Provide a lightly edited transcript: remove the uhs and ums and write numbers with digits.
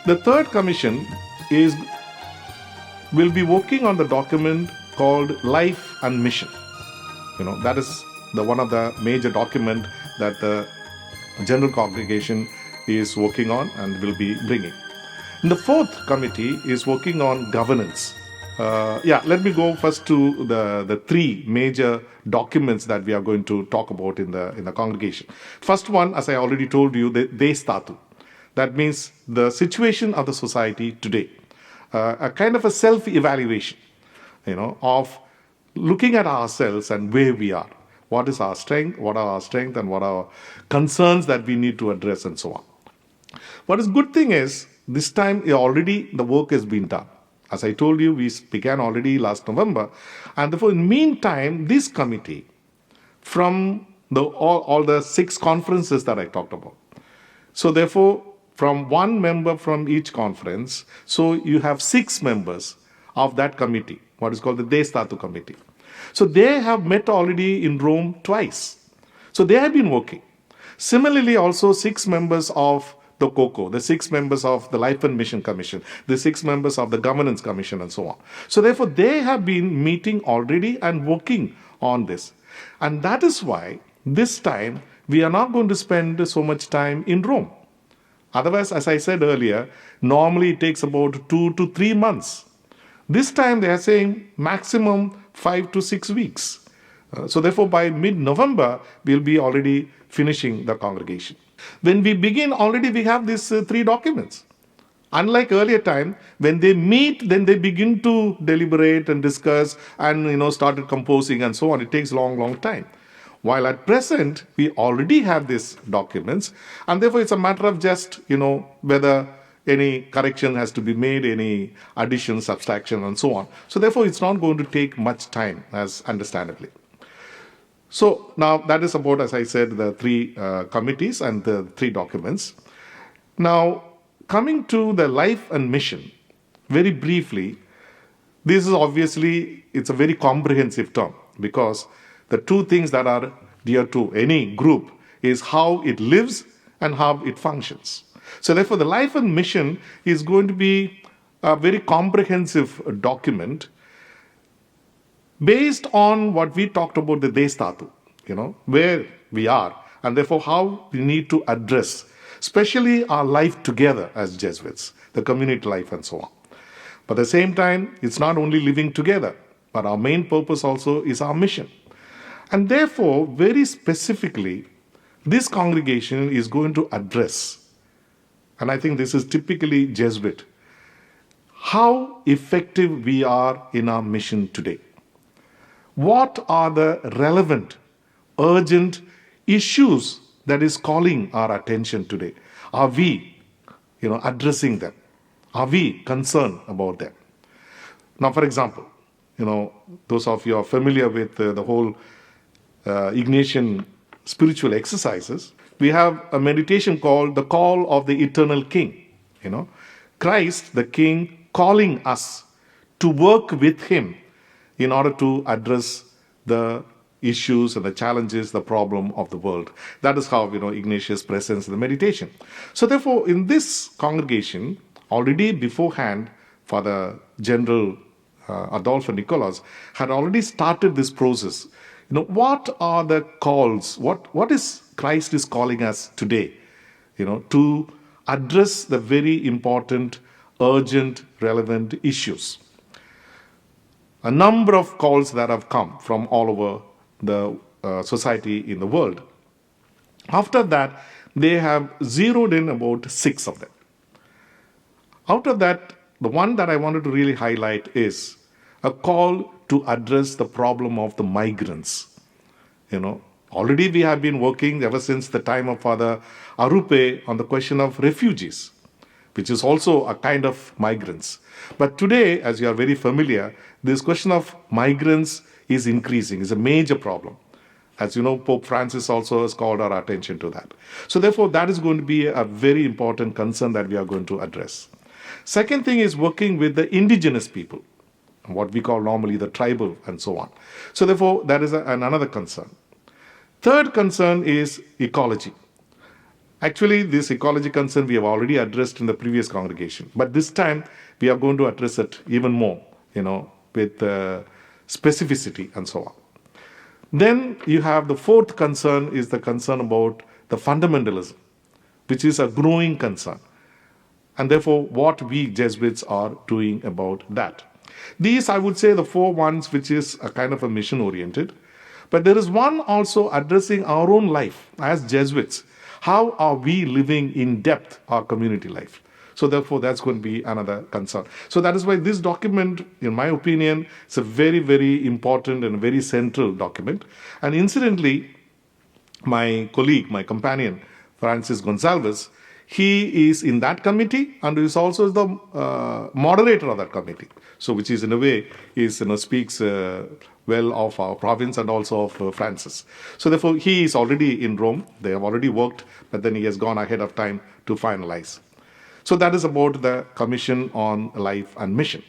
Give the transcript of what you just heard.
The third commission is will be working on the document called Life and Mission. That is the one of the major document that the General Congregation is working on and will be bringing. And the fourth committee is working on governance. Let me go first to the three major documents that we are going to talk about in the congregation. First one, as I already told you, the Destatu. That means the situation of the society today. A kind of a self-evaluation, of looking at ourselves and where we are. What is our strength, what are our strengths, and what are our concerns that we need to address, and so on. What is good thing is, this time already the work has been done. As I told you, we began already last November. And therefore, in the meantime, this committee, from all the 6 conferences that I talked about. So therefore, from one member from each conference, so you have 6 members of that committee, what is called the Destatu committee. So they have met already in Rome twice. So they have been working. Similarly, also 6 members of the COCO, the 6 members of the Life and Mission Commission, the 6 members of the Governance Commission, and so on. So therefore, they have been meeting already and working on this. And that is why this time we are not going to spend so much time in Rome. Otherwise, as I said earlier, normally it takes about 2 to 3 months. This time they are saying maximum 5 to 6 weeks. So therefore, by mid-November, we'll be already finishing the congregation. When we begin, already we have these 3 documents. Unlike earlier time, when they meet, then they begin to deliberate and discuss and started composing and so on. It takes long time. While at present, we already have these documents, and therefore it's a matter of just, whether any correction has to be made, any addition, subtraction, and so on. So therefore, it's not going to take much time, as understandably. So now that is about, as I said, the 3 committees and the 3 documents. Now, coming to the Life and Mission, very briefly, this is obviously, it's a very comprehensive term, because the 2 things that are dear to any group is how it lives and how it functions. So therefore, the Life and Mission is going to be a very comprehensive document based on what we talked about, the Destatu, where we are, and therefore how we need to address, especially our life together as Jesuits, the community life and so on. But at the same time, it's not only living together, but our main purpose also is our mission. And therefore, very specifically, this congregation is going to address, and I think this is typically Jesuit, how effective we are in our mission today. What are the relevant, urgent issues that is calling our attention today? Are we, addressing them? Are we concerned about them? Now, for example, those of you are familiar with the whole Ignatian spiritual exercises. We have a meditation called the Call of the Eternal King. Christ, the King, calling us to work with Him in order to address the issues and the challenges, the problem of the world. That is how, Ignatius presents the meditation. So therefore, in this congregation, already beforehand, Father General Adolfo Nicolas had already started this process. What are the calls? What is Christ is calling us today, to address the very important, urgent, relevant issues? A number of calls that have come from all over the society in the world. After that, they have zeroed in about 6 of them. Out of that, the one that I wanted to really highlight is a call to address the problem of the migrants. Already we have been working ever since the time of Father Arupe on the question of refugees, which is also a kind of migrants. But today, as you are very familiar, this question of migrants is increasing, is a major problem. As you know, Pope Francis also has called our attention to that. So therefore, that is going to be a very important concern that we are going to address. Second thing is working with the indigenous people, what we call normally the tribal and so on. So therefore, that is another concern. Third concern is ecology. Actually, this ecology concern we have already addressed in the previous congregation, but this time we are going to address it even more, with specificity and so on. Then you have the fourth concern is the concern about the fundamentalism, which is a growing concern. And therefore, what we Jesuits are doing about that. These, I would say, the four ones, which is a kind of a mission oriented. But there is one also addressing our own life as Jesuits. How are we living in depth our community life? So therefore, that's going to be another concern. So that is why this document, in my opinion, is a very, very important and very central document. And incidentally, my colleague, my companion, Francis Gonsalves, he is in that committee and is also the moderator of that committee. So, which is in a way is speaks well of our province and also of Francis. So, therefore, he is already in Rome. They have already worked, but then he has gone ahead of time to finalize. So, that is about the Commission on Life and Mission.